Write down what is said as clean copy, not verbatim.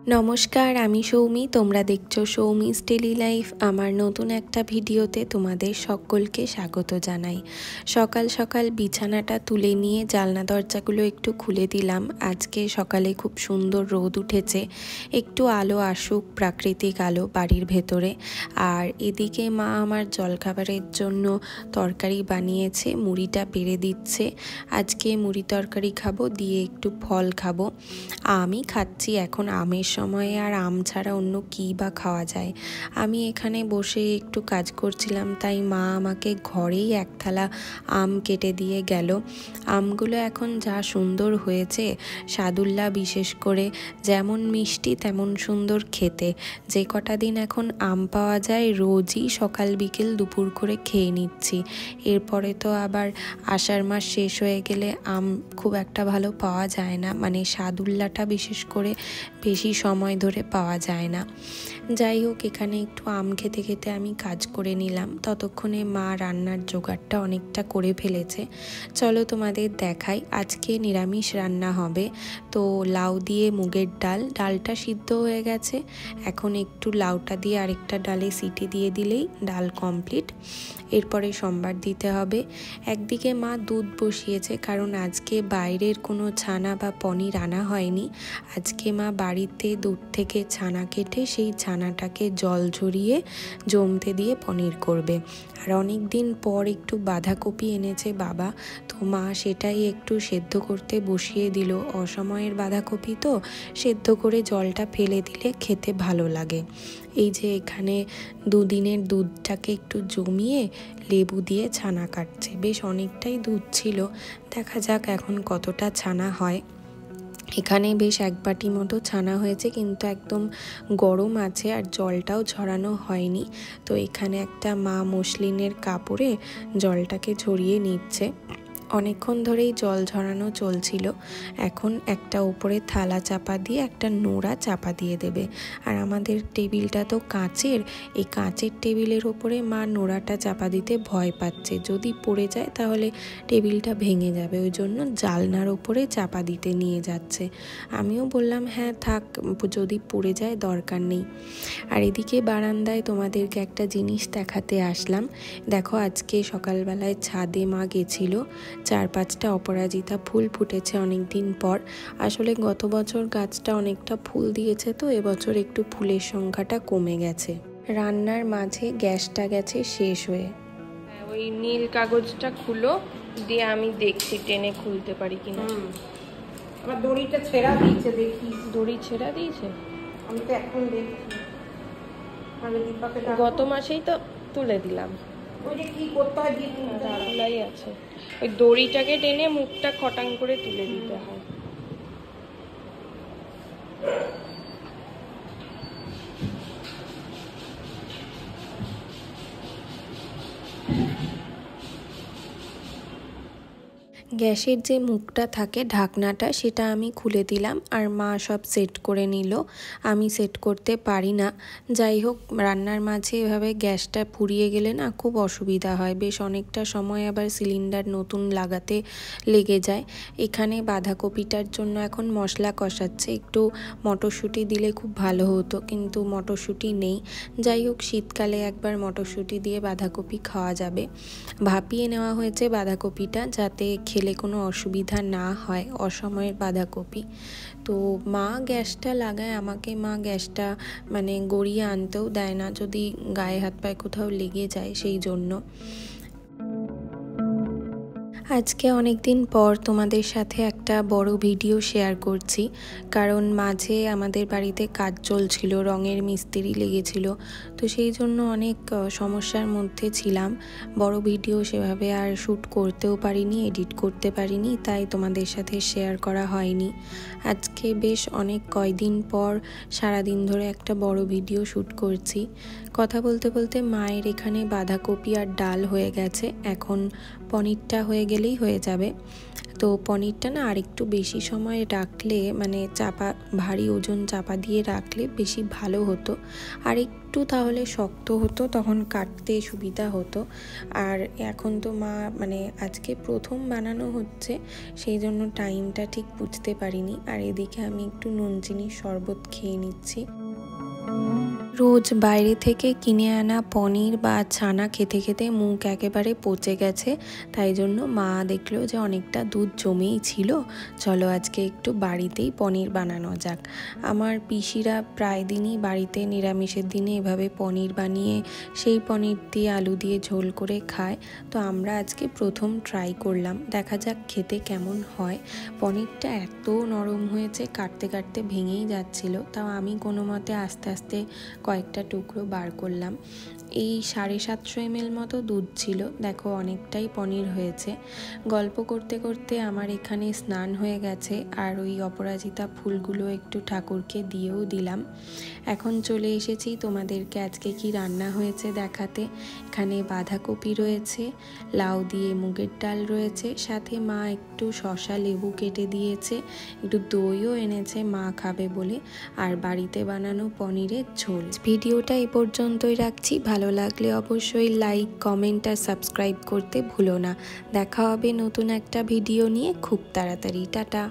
নমস্কার, আমি সৌমি। তোমরা দেখছো সৌমিস ডেলি লাইফ। আমার নতুন একটা ভিডিওতে তোমাদের সকলকে স্বাগত জানাই। সকাল সকাল বিছানাটা তুলে নিয়ে জানলা দরজাগুলো একটু খুলে দিলাম। আজকে সকালে খুব সুন্দর রোদ উঠেছে, একটু আলো আসুক, প্রাকৃতিক আলো বাড়ির ভেতরে। আর এদিকে মা আমার জলখাবারের জন্য তরকারি বানিয়েছে, মুড়িটা বেড়ে দিচ্ছে। আজকে মুড়ি তরকারি খাবো, দিয়ে একটু ফল খাবো। আমি খাচ্ছি এখন আমের সময়ে, আর আম ছাড়া অন্য কী বা খাওয়া যায়। আমি এখানে বসে একটু কাজ করছিলাম, তাই মা আমাকে ঘরেই এক থালা আম কেটে দিয়ে গেল। আমগুলো এখন যা সুন্দর হয়েছে, সাদুল্লা বিশেষ করে, যেমন মিষ্টি তেমন সুন্দর খেতে। যে কটা দিন এখন আম পাওয়া যায়, রোজই সকাল বিকেল দুপুর করে খেয়ে নিচ্ছি। এরপরে তো আবার আষাঢ় মাস শেষ হয়ে গেলে আম খুব একটা ভালো পাওয়া যায় না, মানে সাদুল্লাটা বিশেষ করে বেশি সময় ধরে পাওয়া যায় না। যাই হোক, এখানে একটু আম খেতে খেতে আমি কাজ করে নিলাম। ততক্ষণে মা রান্নার জোগাড়টা অনেকটা করে ফেলেছে। চলো তোমাদের দেখাই। আজকে নিরামিষ রান্না হবে, তো লাউ দিয়ে মুগের ডালটা সিদ্ধ হয়ে গেছে। এখন একটু লাউটা দিয়ে আরেকটা ডালে সিটি দিয়ে দিলেই ডাল কমপ্লিট। এরপরে সম্বার দিতে হবে। একদিকে মা দুধ বসিয়েছে, কারণ আজকে বাইরের কোনো ছানা বা পনির আনা হয়নি। আজকে মা বাড়িতে দুধ থেকে ছানা কেটে সেই ছানাটাকে জল ঝরিয়ে জমতে দিয়ে পনির করবে। আর অনেক দিন পর একটু বাঁধাকপি এনেছে বাবা, তো মা সেটাই একটু সেদ্ধ করতে বসিয়ে দিল। অসময়ের বাঁধাকপি তো সেদ্ধ করে জলটা ফেলে দিলে খেতে ভালো লাগে। এই যে এখানে দুদিনের দুধটাকে একটু জমিয়ে লেবু দিয়ে ছানা কাটছে। বেশ অনেকটাই দুধ ছিল, দেখা যাক এখন কতটা ছানা হয়। এখানে বেশ এক বাটি মতো ছানা হয়েছে, কিন্তু একদম গরম আছে আর জলটাও ঝরানো হয়নি। তো এখানে একটা মা মসলিনের কাপড়ে জলটাকে ঝরিয়ে নিচ্ছে। অনেকক্ষণ ধরেই জল ঝরানো চলছিল। এখন একটা উপরে থালা চাপা দিয়ে একটা নোড়া চাপা দিয়ে দেবে। আর আমাদের টেবিলটা তো কাঁচের, এই কাঁচের টেবিলের ওপরে মা নোড়াটা চাপা দিতে ভয় পাচ্ছে, যদি পড়ে যায় তাহলে টেবিলটা ভেঙে যাবে, ওই জন্য জালনার ওপরে চাপা দিতে নিয়ে যাচ্ছে। আমিও বললাম হ্যাঁ থাক, যদি পড়ে যায় দরকার নেই। আর এদিকে বারান্দায় তোমাদেরকে একটা জিনিস দেখাতে আসলাম। দেখো, আজকে সকালবেলায় ছাদে মা গেছিল, 4-5টা অপরাজিতা ফুল ফুটেছে অনেক দিন পর। আসলে গত বছর গাছটা অনেকটা ফুল দিয়েছে, তো এবছর একটু ফুলের সংখ্যাটা কমে গেছে। রান্নার মাঝে গ্যাসটা গেছে শেষ হয়ে। ওই নীল কাগজটা খুলো, দিয়ে আমি দেখছি টেনে খুলতে পারি কিনা। আবার দড়িটা ছেঁড়া দিয়েছে, দেখি। দড়ি ছেঁড়া দিয়েছে? আমি তো এখন দেখছি। গত মাসেই তো তুলে দিলাম। ওই যে কি করতে হয়, রাখলাই আছে। ওই দড়িটাকে টেনে মুখটা খটাং করে তুলে দিতে হয়। গ্যাসের যে মুখটা থাকে, ঢাকনাটা, সেটা আমি খুলে দিলাম আর মা সব সেট করে নিল। আমি সেট করতে পারি না। যাই হোক, রান্নার মাঝে এভাবে গ্যাসটা পুড়িয়ে গেলে না খুব অসুবিধা হয়। বেশ অনেকটা সময় আবার সিলিন্ডার নতুন লাগাতে লেগে যায়। এখানে বাঁধাকপিটার জন্য এখন মশলা কষাচ্ছে। একটু মটরশুঁটি দিলে খুব ভালো হতো, কিন্তু মটরশুঁটি নেই। যাই হোক, শীতকালে একবার মটরশুঁটি দিয়ে বাঁধাকপি খাওয়া যাবে। ভাপিয়ে নেওয়া হয়েছে বাঁধাকপিটা, যাতে খেলে কোনো অসুবিধা না হয় অসময়ের বাঁধাকপি। তো মা গ্যাসটা লাগায়, আমাকে মা গ্যাসটা মানে গড়িয়ে আনতেও দেয় না, যদি গায়ে হাত পায়ে কোথাও লেগে যায় সেই জন্য। আজকে অনেক দিন পর তোমাদের সাথে একটা বড় ভিডিও শেয়ার করছি, কারণ মাঝে আমাদের বাড়িতে কাজ চলছিল, রঙের মিস্ত্রি লেগেছিল, তো সেই জন্য অনেক সমস্যার মধ্যে ছিলাম। বড় ভিডিও সেভাবে আর শ্যুট করতেও পারিনি, এডিট করতে পারিনি, তাই তোমাদের সাথে শেয়ার করা হয়নি। আজকে বেশ অনেক কয়দিন পর সারাদিন ধরে একটা বড় ভিডিও শ্যুট করছি। কথা বলতে বলতে মায়ের এখানে বাঁধাকপি আর ডাল হয়ে গেছে, এখন পনিরটা হয়ে গেলেই হয়ে যাবে। তো পনিরটা না আরেকটু বেশি সময় রাখলে, মানে ভারী ওজন চাপা দিয়ে রাখলে বেশি ভালো হতো, আর একটু তাহলে শক্ত হতো, তখন কাটতে সুবিধা হতো। আর এখন তো মা মানে আজকে প্রথম বানানো হচ্ছে, সেই জন্য টাইমটা ঠিক বুঝতে পারিনি। আর এদিকে আমি একটু নুন চিনির শরবত খেয়ে নিচ্ছি। রোজ বাইরে থেকে কিনে আনা পনির বা ছানা খেতে খেতে মুখ একেবারে পচে গেছে, তাই জন্য মা দেখলো যে অনেকটা দুধ জমেই ছিল, চলো আজকে একটু বাড়িতেই পনির বানানো যাক। আমার পিসিরা প্রায় দিনই বাড়িতে নিরামিষের দিনে এভাবে পনির বানিয়ে সেই পনির দিয়ে আলু দিয়ে ঝোল করে খায়, তো আমরা আজকে প্রথম ট্রাই করলাম, দেখা যাক খেতে কেমন হয়। পনিরটা এত নরম হয়েছে, কাটতে কাটতে ভেঙেই যাচ্ছিল, তাও আমি কোনো মতে আস্তে আস্তে কয়েকটা টুকরো বার করলাম। এই 750 ml মতো দুধ ছিল, দেখো অনেকটাই পনির হয়েছে। গল্প করতে করতে আমার এখানে স্নান হয়ে গেছে, আর ওই অপরাজিতা ফুলগুলো একটু ঠাকুরকে দিয়েও দিলাম। এখন চলে এসেছি তোমাদেরকে আজকে কি রান্না হয়েছে দেখাতে। এখানে বাঁধাকপি রয়েছে, লাউ দিয়ে মুগের ডাল রয়েছে, সাথে মা একটু শসা লেবু কেটে দিয়েছে, একটু দইও এনেছে মা খাবে বলে, আর বাড়িতে বানানো পনিরের ঝোল। ভিডিওটা এই পর্যন্তই রাখছি, ভালো লাগলে অবশ্যই লাইক, কমেন্ট আর সাবস্ক্রাইব করতে ভুলো না। দেখা হবে নতুন একটা ভিডিও নিয়ে খুব তাড়াতাড়ি। টাটা।